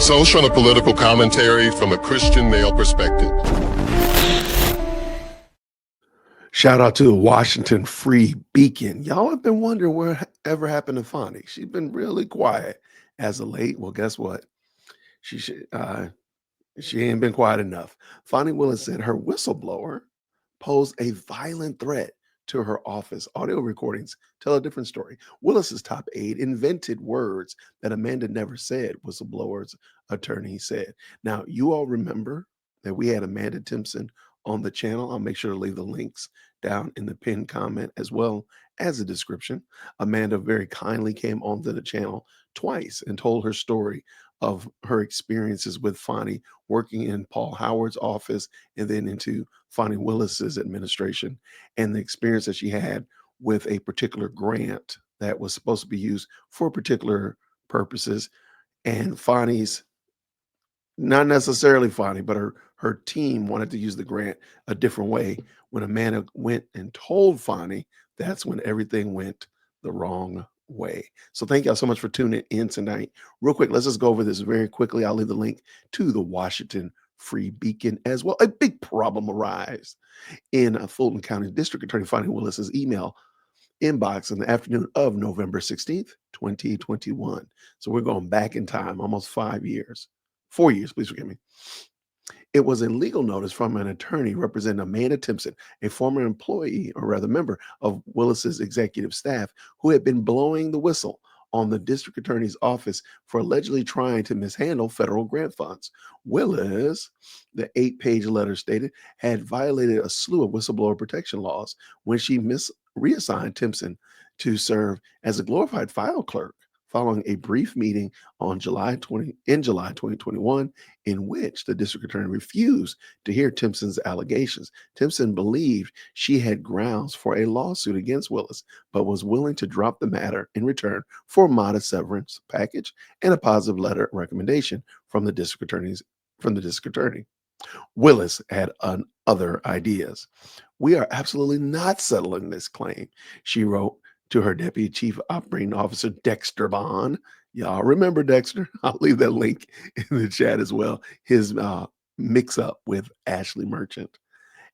Social and political commentary from a Christian male perspective. Shout out to the Washington Free Beacon. Y'all have been wondering whatever happened to Fani. She's been really quiet as of late. Well, guess what? She ain't been quiet enough. Fani Willis said her whistleblower posed a violent threat to her office. Audio recordings tell a different story. Willis's top aide invented words that Amanda never said, whistleblower's attorney said. Now, you all remember that we had Amanda Timpson on the channel. I'll make sure to leave the links down in the pinned comment as well as the description. Amanda very kindly came onto the channel twice and told her story of her experiences with Fani working in Paul Howard's office and then into Fani Willis's administration, and the experience that she had with a particular grant that was supposed to be used for particular purposes. And Fani's, not necessarily Fani, but her team wanted to use the grant a different way. When Amanda went and told Fani, that's when everything went the wrong way. So thank y'all so much for tuning in tonight. Real quick, let's just go over this very quickly. I'll leave the link to the Washington Free Beacon as well. A big problem arose in Fulton County District Attorney Fani Willis's email inbox in the afternoon of November 16th, 2021. So we're going back in time, almost 5 years. 4 years, please forgive me. It was a legal notice from an attorney representing Amanda Timpson, a former employee, or rather member of Willis's executive staff, who had been blowing the whistle on the district attorney's office for allegedly trying to mishandle federal grant funds. Willis, the 8-page letter stated, had violated a slew of whistleblower protection laws when she reassigned Timpson to serve as a glorified file clerk following a brief meeting on July 2021, in which the district attorney refused to hear Timpson's allegations. Timpson believed she had grounds for a lawsuit against Willis, but was willing to drop the matter in return for a modest severance package and a positive letter recommendation from the district attorney. Willis had other ideas. "We are absolutely not settling this claim," she wrote to her Deputy Chief Operating Officer, Dexter Bond. Y'all remember Dexter? I'll leave that link in the chat as well. His mix-up with Ashley Merchant.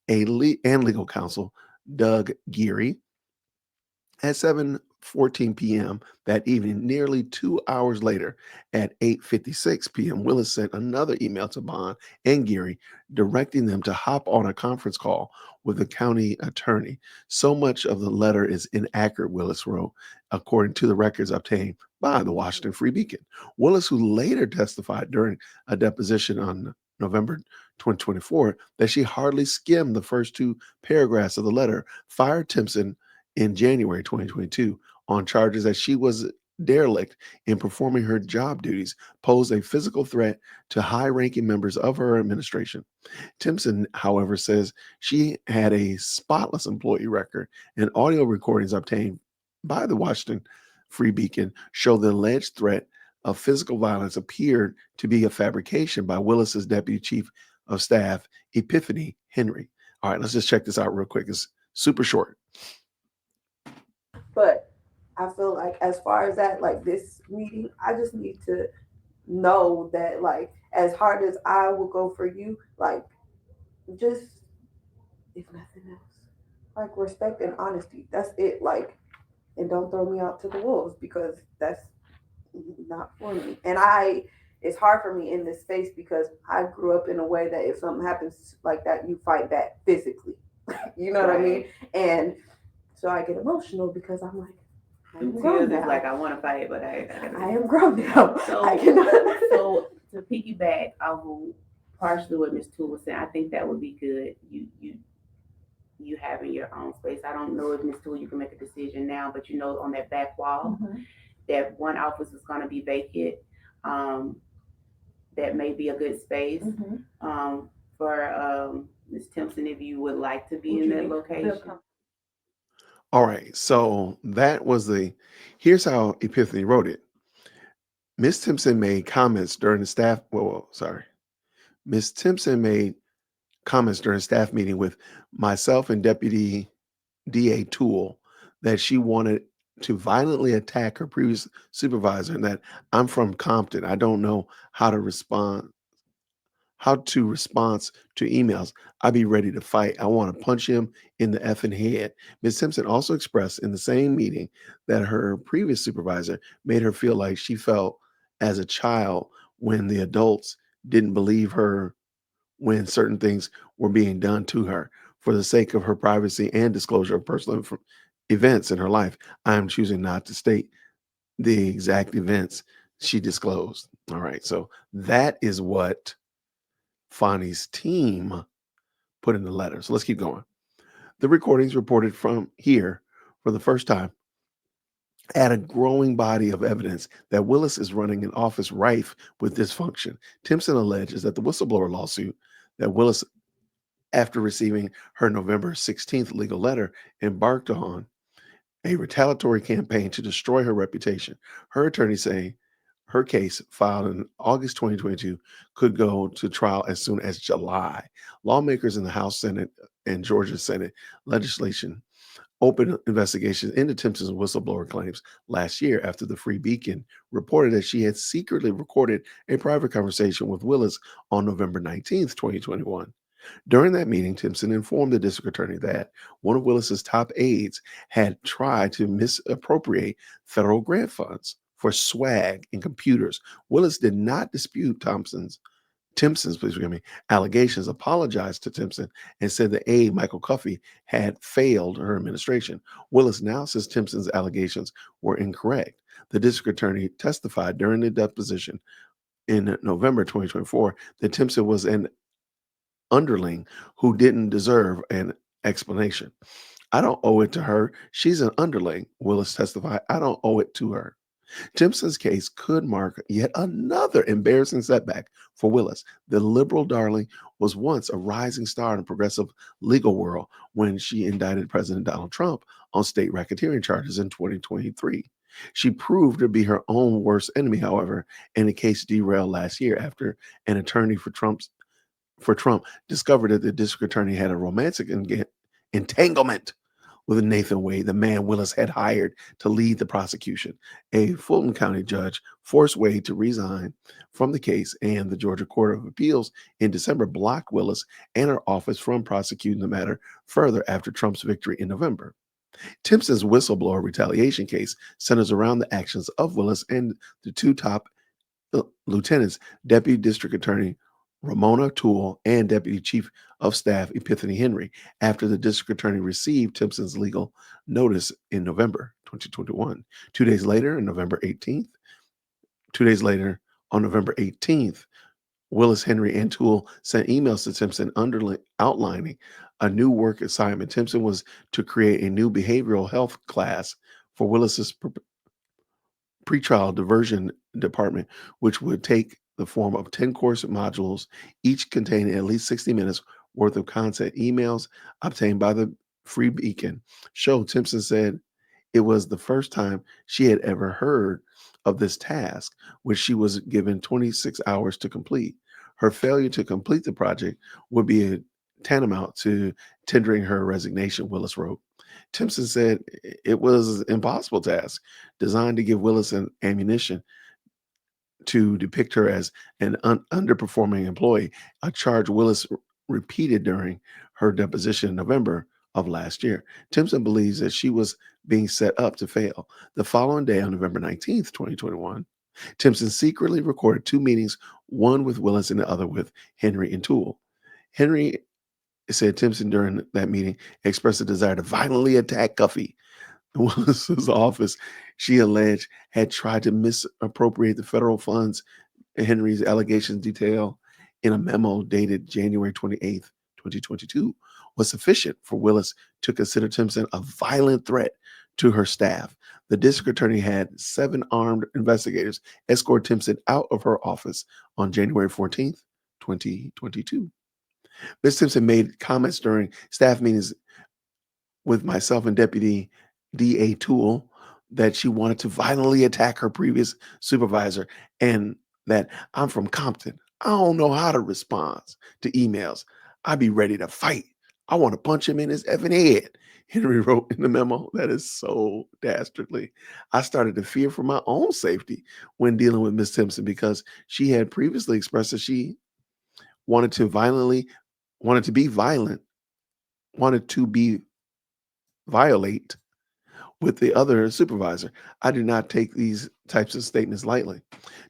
And legal counsel, Doug Geary. At 7:14 p.m. that evening, nearly 2 hours later, at 8:56 p.m., Willis sent another email to Bond and Geary directing them to hop on a conference call with the county attorney. "So much of the letter is inaccurate," Willis wrote, according to the records obtained by the Washington Free Beacon. Willis, who later testified during a deposition on November 2024 that she hardly skimmed the first 2 paragraphs of the letter, fired Timpson in January 2022 on charges that she was derelict in performing her job duties, posed a physical threat to high-ranking members of her administration. Timpson, however, says she had a spotless employee record, and audio recordings obtained by the Washington Free Beacon show the alleged threat of physical violence appeared to be a fabrication by Willis's Deputy Chief of Staff, Epiphany Henry. All right, let's just check this out real quick. It's super short. But I feel like as far as that, like this meeting, I just need to know that, like, as hard as I will go for you, like, just, if nothing else, like, respect and honesty. That's it. Like, and don't throw me out to the wolves, because that's not for me. And it's hard for me in this space because I grew up in a way that if something happens like that, you fight back physically. You know what I mean? And so I get emotional because I'm like, I'm grown now. Like, I want to fight, but I am grown now. So, so to piggyback off of partially what Ms. Toole was saying, I think that would be good. You having your own space. I don't know if Ms. Toole, you can make a decision now, but on that back wall, that one office is going to be vacant. That may be a good space for Ms. Timpson if you would like to be in that location. All right, so that was here's how Epiphany wrote it. Ms. Timpson made comments during the staff, Ms. Timpson made comments during a staff meeting with myself and Deputy DA Toole that she wanted to violently attack her previous supervisor, and that I'm from Compton. I don't know how to respond to emails. I'd be ready to fight. I want to punch him in the effing head. Ms. Simpson also expressed in the same meeting that her previous supervisor made her feel like she felt as a child when the adults didn't believe her when certain things were being done to her. For the sake of her privacy and disclosure of personal events in her life, I am choosing not to state the exact events she disclosed. All right. So that is what Fani's team put in the letter. So let's keep going. The recordings reported from here for the first time add a growing body of evidence that Willis is running an office rife with dysfunction. Timpson alleges that the whistleblower lawsuit that Willis, after receiving her November 16th legal letter, embarked on a retaliatory campaign to destroy her reputation. Her attorney saying her case, filed in August 2022, could go to trial as soon as July. Lawmakers in the House, Senate, and Georgia Senate legislation opened investigations into Timpson's whistleblower claims last year after the Free Beacon reported that she had secretly recorded a private conversation with Willis on November 19th, 2021. During that meeting, Timpson informed the district attorney that one of Willis's top aides had tried to misappropriate federal grant funds for swag and computers. Willis did not dispute Timpson's allegations, apologized to Timpson, and said the aide, Michael Cuffey, had failed her administration. Willis now says Timpson's allegations were incorrect. The district attorney testified during the deposition in November 2024 that Timpson was an underling who didn't deserve an explanation. I don't owe it to her. She's an underling, Willis testified. I don't owe it to her. Timpson's case could mark yet another embarrassing setback for Willis. The liberal darling was once a rising star in the progressive legal world when she indicted President Donald Trump on state racketeering charges in 2023. She proved to be her own worst enemy, however, and the case derailed last year after an attorney for Trump discovered that the district attorney had a romantic entanglement with Nathan Wade, the man Willis had hired to lead the prosecution. A Fulton County judge forced Wade to resign from the case, and the Georgia Court of Appeals in December blocked Willis and her office from prosecuting the matter further after Trump's victory in November. Timpson's whistleblower retaliation case centers around the actions of Willis and the two top lieutenants, Deputy District Attorney Ramona Toole and Deputy Chief of Staff Epiphany Henry, after the district attorney received Timpson's legal notice in November 2021. 2 days later, on November 18th, Willis, Henry, and Toole sent emails to Timpson outlining a new work assignment. Timpson was to create a new behavioral health class for Willis's pretrial diversion department, which would take the form of 10 course modules, each containing at least 60 minutes worth of content. Emails obtained by the Free Beacon show Timpson said it was the first time she had ever heard of this task, which she was given 26 hours to complete. Her failure to complete the project would be a tantamount to tendering her resignation, Willis wrote. Timpson said it was an impossible task designed to give Willis an ammunition to depict her as an underperforming employee, a charge Willis repeated during her deposition in November of last year. Timpson believes that she was being set up to fail. The following day, on November 19th, 2021, Timpson secretly recorded two meetings, one with Willis and the other with Henry and Toole. Henry said Timpson during that meeting expressed a desire to violently attack Cuffey. Willis's office, she alleged, had tried to misappropriate the federal funds. Henry's allegations detail in a memo dated January 28th, 2022, was sufficient for Willis to consider Timpson a violent threat to her staff. The district attorney had 7 armed investigators escort Timpson out of her office on January 14th, 2022. Ms. Timpson made comments during staff meetings with myself and Deputy D.A. Toole that she wanted to violently attack her previous supervisor and that I'm from Compton. I don't know how to respond to emails. I'd be ready to fight. I want to punch him in his effing head. Henry wrote in the memo. That is so dastardly. I started to fear for my own safety when dealing with Miss Timpson because she had previously expressed that she wanted to violently, wanted to be violent, wanted to be violate with the other supervisor. I do not take these types of statements lightly.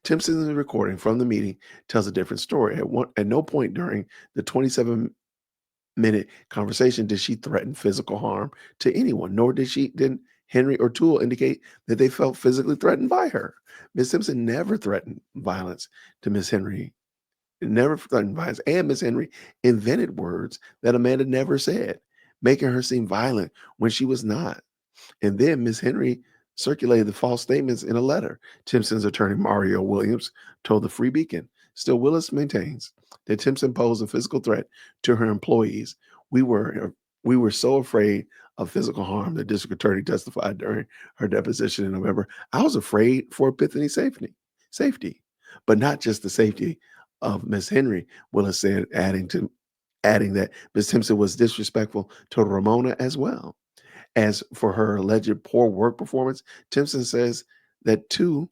Timpson's recording from the meeting tells a different story. At no point during the 27-minute conversation did she threaten physical harm to anyone, nor did Henry or Toole indicate that they felt physically threatened by her. Ms. Timpson never threatened violence to Miss Henry, never threatened violence, and Miss Henry invented words that Amanda never said, making her seem violent when she was not. And then Miss Henry circulated the false statements in a letter. Timpson's attorney, Mario Williams, told the Free Beacon. Still, Willis maintains that Timpson posed a physical threat to her employees. We were so afraid of physical harm, the district attorney testified during her deposition in November. I was afraid for Epiphany's safety, but not just the safety of Miss Henry, Willis said, adding that Miss Timpson was disrespectful to Ramona as well. As for her alleged poor work performance, Timpson says that too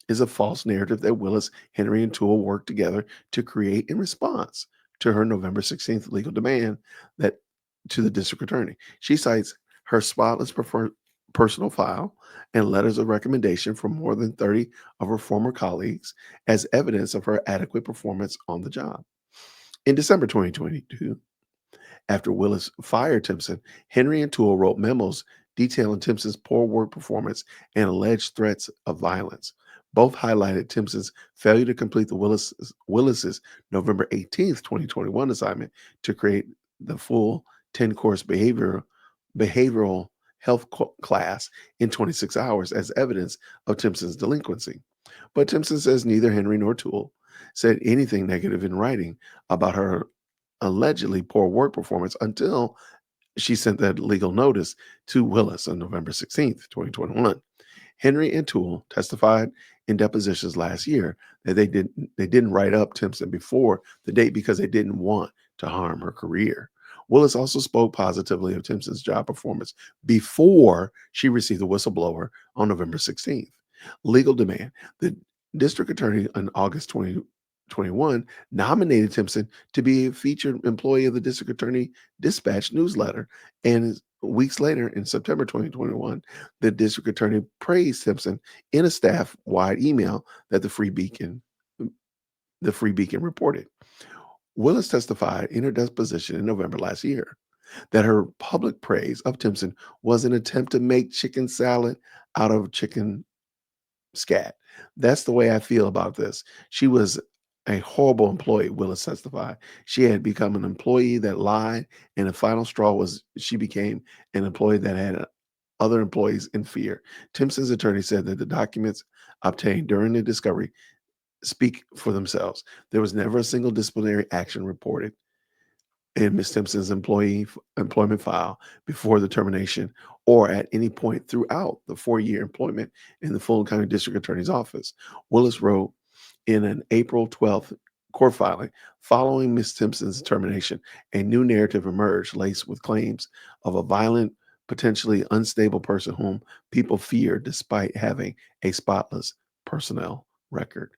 is a false narrative that Willis, Henry, and Toole worked together to create in response to her November 16th legal demand that to the district attorney. She cites her spotless personal file and letters of recommendation from more than 30 of her former colleagues as evidence of her adequate performance on the job. In December 2022, after Willis fired Timpson, Henry and Toole wrote memos detailing Timpson's poor work performance and alleged threats of violence. Both highlighted Timpson's failure to complete the Willis's November 18th, 2021 assignment to create the full 10-course behavioral health class in 26 hours as evidence of Timpson's delinquency. But Timpson says neither Henry nor Toole said anything negative in writing about her allegedly poor work performance until she sent that legal notice to Willis on November 16th, 2021. Henry and Toole testified in depositions last year that they didn't write up Timpson before the date because they didn't want to harm her career. Willis also spoke positively of Timpson's job performance before she received the whistleblower on November 16th. Legal demand. The district attorney on August 2021 nominated Timpson to be a featured employee of the district attorney dispatch newsletter. And weeks later, in September 2021, the district attorney praised Timpson in a staff-wide email that the Free Beacon reported. Willis testified in her deposition in November last year that her public praise of Timpson was an attempt to make chicken salad out of chicken scat. That's the way I feel about this. She was a horrible employee, Willis testified. She had become an employee that lied, and the final straw was she became an employee that had other employees in fear. Timpson's attorney said that the documents obtained during the discovery speak for themselves. There was never a single disciplinary action reported in Ms. Timpson's employment file before the termination or at any point throughout the 4-year employment in the Fulton County District Attorney's Office. Willis wrote in an April 12th court filing, following Ms. Timpson's termination, a new narrative emerged laced with claims of a violent, potentially unstable person whom people feared despite having a spotless personnel record.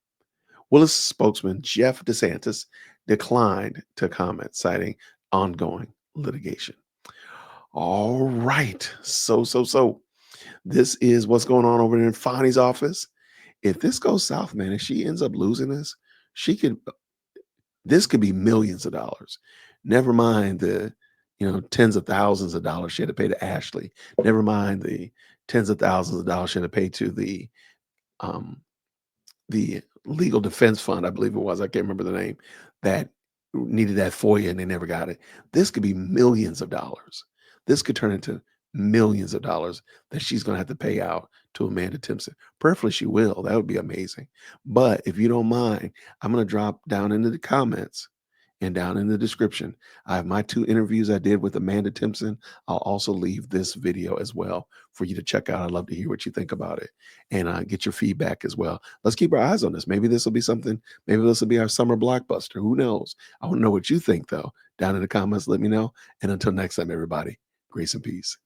Willis spokesman Jeff DeSantis declined to comment, citing ongoing litigation. All right. So. This is what's going on over there in Fani's office. If this goes south, man, if she ends up losing this, this could be millions of dollars. Never mind the, tens of thousands of dollars she had to pay to Ashley. Never mind the tens of thousands of dollars she had to pay to the legal defense fund, I believe it was. I can't remember the name, that needed that FOIA and they never got it. This could be millions of dollars. This could turn into millions of dollars that she's going to have to pay out to Amanda Timpson. Preferably she will. That would be amazing. But if you don't mind, I'm going to drop down into the comments and down in the description. I have my 2 interviews I did with Amanda Timpson. I'll also leave this video as well for you to check out. I'd love to hear what you think about it and get your feedback as well. Let's keep our eyes on this. Maybe this will be something. Maybe this will be our summer blockbuster. Who knows? I want to know what you think, though. down in the comments. Let me know. And until next time, everybody, grace and peace.